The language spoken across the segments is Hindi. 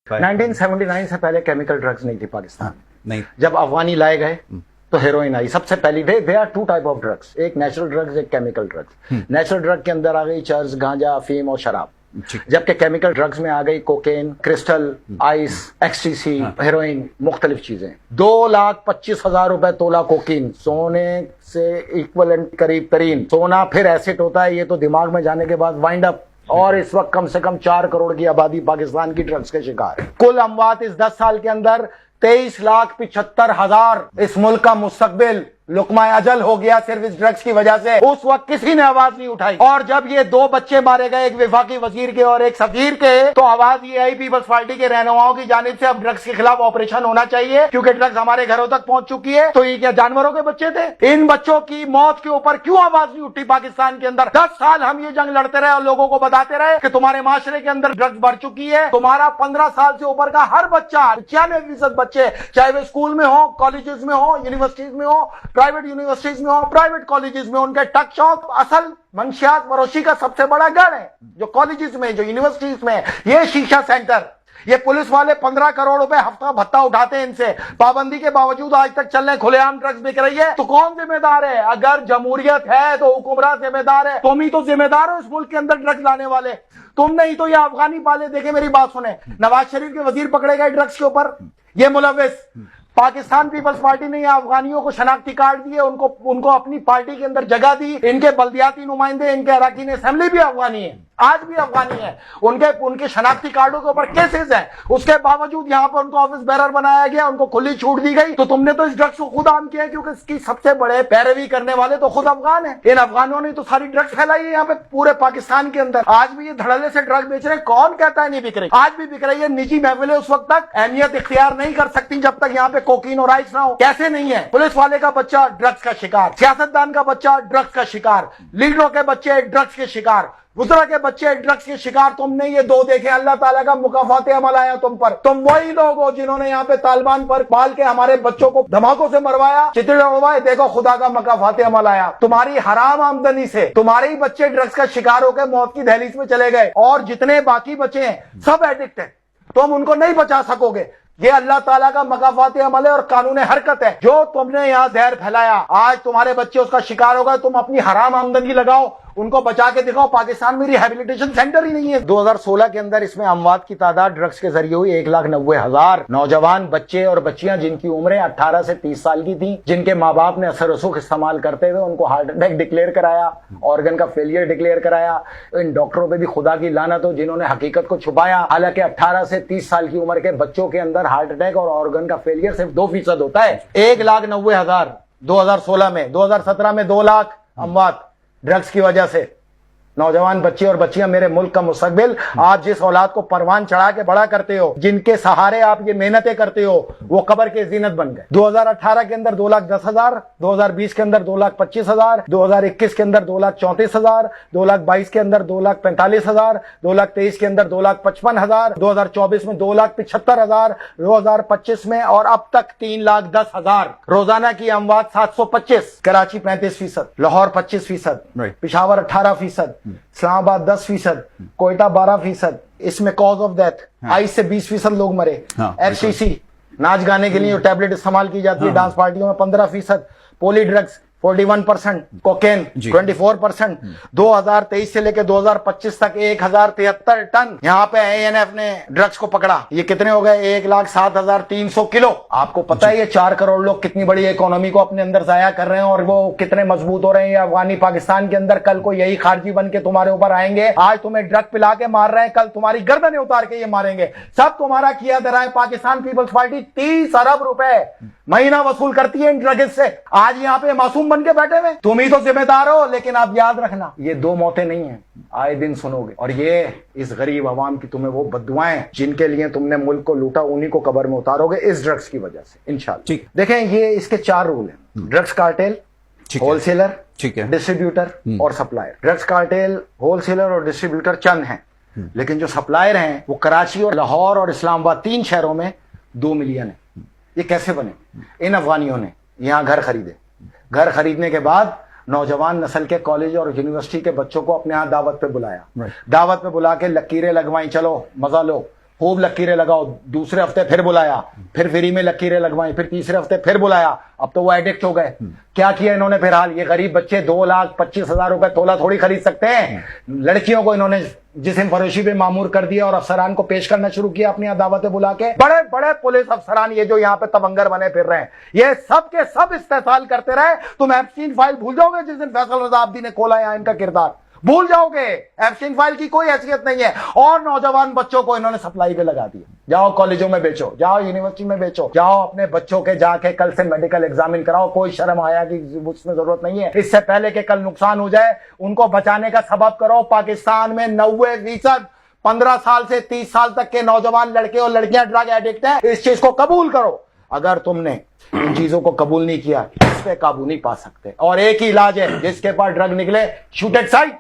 1979 से पहले केमिकल ड्रग्स नहीं थी पाकिस्तान नहीं। जब अफगानी लाए गए तो हेरोइन आई सबसे पहली। They are two type of drugs, एक नेचुरल ड्रग्स, एक केमिकल ड्रग्स। नेचुरल ड्रग के अंदर आ गई चर्च, गांजा, अफीम और शराब, जबकि केमिकल ड्रग्स में आ गई कोकेन, क्रिस्टल, आइस, एक्सटीसी, हेरोइन, मुख्तलिफ चीजें। 2,25,000 रुपए तोला कोकीन, सोने से इक्वलेंट करीब तरीन। सोना फिर एसिड होता है, ये तो दिमाग में जाने के बाद वाइंड अप। और इस वक्त कम से कम 4 करोड़ की आबादी पाकिस्तान की ड्रग्स के शिकार है। कुल अमवात इस 10 साल के अंदर 23,75,000। इस मुल्क का मुस्तकबिल लुकमा अजल हो गया सिर्फ इस ड्रग्स की वजह से। उस वक्त किसी ने आवाज नहीं उठाई। और जब ये 2 बच्चे मारे गए, एक विफाकी वजीर के और एक सफीर के, तो आवाज ये आई पीपल्स पार्टी के रहनुमाओं की जानिब से अब ड्रग्स के खिलाफ ऑपरेशन होना चाहिए, क्योंकि ड्रग्स हमारे घरों तक पहुंच चुकी है। तो ये क्या जानवरों के बच्चे थे? इन बच्चों की मौत के ऊपर क्यों आवाज नहीं उठी पाकिस्तान के अंदर? 10 साल हम ये जंग लड़ते रहे और लोगों को बताते रहे कि तुम्हारे माशरे के अंदर ड्रग्स बढ़ चुकी है। तुम्हारा 15 साल से ऊपर का हर बच्चा, 96% बच्चे, चाहे वे स्कूल में हो, कॉलेजेस में हो, यूनिवर्सिटीज में हो, प्राइवेट यूनिवर्सिटीज में हो, प्राइवेट कॉलेजेस में, उनके टक शौक असल मंशियात फरोशी का सबसे बड़ा गढ़ है जो कॉलेजेस में, जो यूनिवर्सिटीज में, ये शीशा सेंटर। ये पुलिस वाले 15 करोड़ रुपए हफ्ता भत्ता उठाते हैं इनसे। पाबंदी के बावजूद आज तक चल रहे खुलेआम ड्रग्स बिक रही है। तो कौन जिम्मेदार है? अगर जमहूरियत है तो हुक्मरान जिम्मेदार है। तुम ही तो जिम्मेदार हो इस मुल्क के अंदर ड्रग्स लाने वाले। तुम नहीं तो ये अफगानी पाले। देखे, मेरी बात सुने, नवाज शरीफ के वजीर पकड़े गए ड्रग्स के ऊपर, ये मुलविस। पाकिस्तान पीपल्स पार्टी ने अफगानियों को शनाख्ती कार्ड दिए, उनको अपनी पार्टी के अंदर जगह दी। इनके बल्दियाती नुमाइंदे, इनके अरकान असेंबली भी अफगानी है, आज भी अफगानी है। उनके शनाख्ती कार्डों के ऊपर केसेस हैं, उसके बावजूद यहाँ पर उनको ऑफिस बेरर बनाया गया, उनको खुली छूट दी गई। तो तुमने तो इस ड्रग्स को खुद आम किया, क्योंकि इसकी सबसे बड़े पैरवी करने वाले तो खुद अफगान है। इन अफगानों ने तो सारी ड्रग्स फैलाई है यहाँ पे पूरे पाकिस्तान के अंदर। आज भी ये धड़ल्ले से ड्रग्स बेच रहे हैं। कौन कहता है नहीं बिक रही? आज भी बिक रही है। निजी महफिलें उस वक्त तक अहमियत इख्तियार नहीं कर सकती जब तक यहाँ पे कोकीन और आइस ना हो। कैसे नहीं है? पुलिस वाले का बच्चा ड्रग्स का शिकार, सियासतदान का बच्चा ड्रग्स का शिकार, लीडरों के बच्चे ड्रग्स के शिकार, वुज़रा के बच्चे ड्रग्स के शिकार। तुमने ये 2 देखे, अल्लाह ताला का मुकाफाते अमल आया तुम पर। तुम वही लोग हो जिन्होंने यहाँ पे तालिबान पर पाल के हमारे बच्चों को धमाकों से मरवाया, चितड़े उड़वाए। देखो, खुदा का मुकाफाते अमल आया। तुम्हारी हराम आमदनी से तुम्हारे ही बच्चे ड्रग्स का शिकार होकर मौत की दहलीज में चले गए, और जितने बाकी बचे हैं सब एडिक्ट है। तुम उनको नहीं बचा सकोगे। ये अल्लाह ताला का मकाफाते अमल है और कानून हरकत है। जो तुमने यहाँ जहर फैलाया, आज तुम्हारे बच्चे उसका शिकार हो गए। तुम अपनी हराम आमदनी लगाओ, उनको बचा के दिखाओ। पाकिस्तान में रिहेबिलिटेशन सेंटर ही नहीं है। 2016 के अंदर इसमें अमवात की तादाद ड्रग्स के जरिए हुई 1,90,000। नौजवान बच्चे और बच्चियां जिनकी उम्रें 18 से 30 साल की थी, जिनके माँ बाप ने असर रसूख इस्तेमाल करते हुए उनको हार्ट अटैक डिक्लेयर कराया, ऑर्गन का फेलियर डिक्लेयर कराया। इन डॉक्टरों पर भी खुदा की लानत हो जिन्होंने हकीकत को छुपाया। हालांकि 18 से 30 साल की उम्र के बच्चों के अंदर हार्ट अटैक और ऑर्गन का फेलियर सिर्फ 2% होता है। 1,90,000 2016 में, 2017 में 2 लाख अमवात ड्रग्स की वजह से। नौजवान बच्चे और बच्चियां मेरे मुल्क का मुस्तकबिल। आप जिस औलाद को परवान चढ़ा के बड़ा करते हो, जिनके सहारे आप ये मेहनतें करते हो, वो कब्र के जीनत बन गए। 2018 के अंदर 2,10,000, 2020 के अंदर 2,25,000, 2021 के अंदर 2,34,000, 2022 के अंदर 2,45,000, 2023 के अंदर 2,55,000, 2024 में 2,75,000, 2025 में और अब तक 3,10,000। रोजाना की अमवात 725। कराची 35%, लाहौर 25%, पिशावर 18%, इस्लामाबाद 10%, कोयटा 12%। इसमें कॉज ऑफ डेथ 22 से 20% लोग मरे। एचटीसी, नाच गाने के लिए टैबलेट इस्तेमाल की जाती है डांस पार्टियों में, 15%। पोली ड्रग्स 41%, कोकेन 24%। 2023 से लेकर 2025 तक 1,073 टन यहाँ पे ANF ने ड्रग्स को पकड़ा। ये कितने हो गए? 1,07,300 किलो। आपको पता है ये 4 करोड़ लोग कितनी बड़ी इकोनॉमी को अपने अंदर जाया कर रहे हैं और वो कितने मजबूत हो रहे हैं अफगानी पाकिस्तान के अंदर। कल को यही खारजी बन के तुम्हारे ऊपर आएंगे। आज तुम्हें ड्रग पिला के मार रहे हैं, कल तुम्हारी गर्दनें उतार के ये मारेंगे। सब तुम्हारा किया धरा है। पाकिस्तान पीपल्स पार्टी 30 अरब रुपए महीना वसूल करती है इन ड्रग्स से। आज यहाँ पे मासूम बन के बैठे हुए, तुम ही तो जिम्मेदार हो। लेकिन आप याद रखना, ये 2 मौतें नहीं है, आए दिन सुनोगे। और ये इस गरीब आवाम की तुम्हें वो बद्दुआएं जिनके लिए तुमने मुल्क को लूटा, उन्हीं को कब्र में उतारोगे इस ड्रग्स की वजह से, इंशाल्लाह। ठीक, देखें, ये इसके 4 रूल हैं। ड्रग्स कार्टेल, होलसेलर, डिस्ट्रीब्यूटर और सप्लायर। ड्रग्स कार्टेल, होलसेलर और डिस्ट्रीब्यूटर चंद हैं, लेकिन जो सप्लायर हैं वो कराची और लाहौर और इस्लामाबाद 3 शहरों में 2 मिलियन है। ये कैसे बने? इन अफगानियों ने यहाँ घर खरीदे। घर खरीदने के बाद नौजवान नस्ल के कॉलेज और यूनिवर्सिटी के बच्चों को अपने यहाँ दावत पे बुलाया। दावत पे बुला के लकीरें लगवाई, चलो मजा लो, खूब लकीरें लगाओ। दूसरे हफ्ते फिर बुलाया, फिर फ्री में लकीरें लगवाई, फिर तीसरे हफ्ते फिर बुलाया। अब तो वो एडिक्ट हो गए। क्या किया इन्होंने फिर हाल? ये गरीब बच्चे 2,25,000 रुपए तोला थोड़ी खरीद सकते हैं। लड़कियों को इन्होंने जिस्म फरोशी पे मामूर कर दिया और अफसरान को पेश करना शुरू किया अपनी दावतें बुला के। बड़े बड़े पुलिस अफसरान ये जो यहाँ पे तबंगर बने फिर रहे हैं, ये सब के सब इस्तेसाल करते रहे। तुम एप्स्टीन फाइल भूल जाओगे जिस दिन फैसल रजा अब्दी ने खोला यहाँ इनका किरदार, भूल जाओगे। एप्स्टीन फाइल की कोई हैसियत नहीं है। और नौजवान बच्चों को इन्होंने सप्लाई पे लगा दिया। जाओ कॉलेजों में बेचो, जाओ यूनिवर्सिटी में बेचो, जाओ अपने बच्चों के जाके कल से मेडिकल एग्जामिन कराओ। कोई शर्म आया कि उसमें जरूरत नहीं है। इससे पहले कि कल नुकसान हो जाए, उनको बचाने का सबब करो। पाकिस्तान में 90% 15 साल से 30 साल तक के नौजवान लड़के और लड़कियां ड्रग एडिक्ट हैं। इस चीज को कबूल करो। अगर तुमने इन चीजों को कबूल नहीं किया, इस पे काबू नहीं पा सकते। और एक ही इलाज है, जिसके पास ड्रग निकले, शूट एट साइट,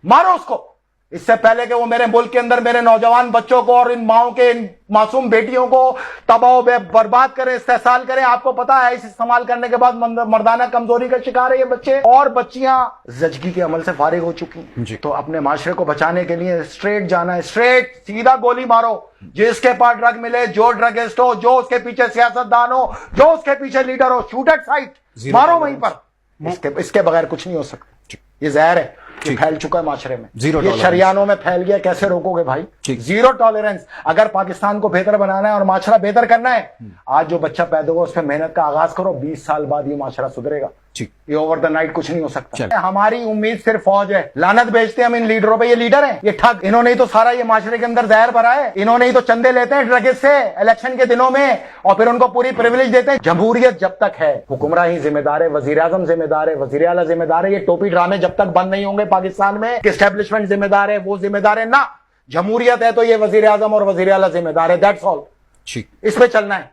मारो उसको। इससे पहले कि वो मेरे मुल्क के अंदर मेरे नौजवान बच्चों को और इन माओं के इन मासूम बेटियों को तबाह बर्बाद करें, इस्तेसाल करें। आपको पता है इस इस्तेमाल करने के बाद मर्दाना कमजोरी का शिकार है ये बच्चे और बच्चियां जजगी के अमल से फारिग हो चुकी हैं। तो अपने माशरे को बचाने के लिए स्ट्रेट जाना है, स्ट्रेट सीधा गोली मारो। जिसके पास ड्रग मिले, जो ड्रगिस्ट हो, जो उसके पीछे सियासतदान हो, जो उसके पीछे लीडर हो, शूट एट साइट, मारो वहीं पर। इसके बगैर कुछ नहीं हो सकता। ये जहर है, ये फैल चुका है माशरे में, ये शरियानों में फैल गया। कैसे रोकोगे भाई? Zero tolerance. अगर पाकिस्तान को बेहतर बनाना है और माशरा बेहतर करना है, आज जो बच्चा पैदा होगा उस पर मेहनत का आगाज करो। 20 साल बाद ये माशरा सुधरेगा। ये ओवर द नाइट कुछ नहीं हो सकता। हमारी उम्मीद सिर्फ फौज है। लानत भेजते हैं हम इन लीडरों पे। ये लीडर हैं, ये ठग। इन्होंने ही तो सारा ये माशरे के अंदर जहर भरा है। इन्होंने ही तो चंदे लेते हैं ड्रगिस्ट से इलेक्शन के दिनों में और फिर उनको पूरी प्रिविलेज देते हैं। जमहूरियत जब तक है, हुक्मरान ही जिम्मेदार है, वजीर आजम जिम्मेदार है, वजीर आला जिम्मेदार है। ये टोपी ड्रामे जब तक बंद नहीं होंगे पाकिस्तान में, एस्टेब्लिशमेंट जिम्मेदार है, वो जिम्मेदार है ना। जमहूरियत है तो ये वजीर आजम और वजीर आला जिम्मेदार है। That's all. इस पे चलना है।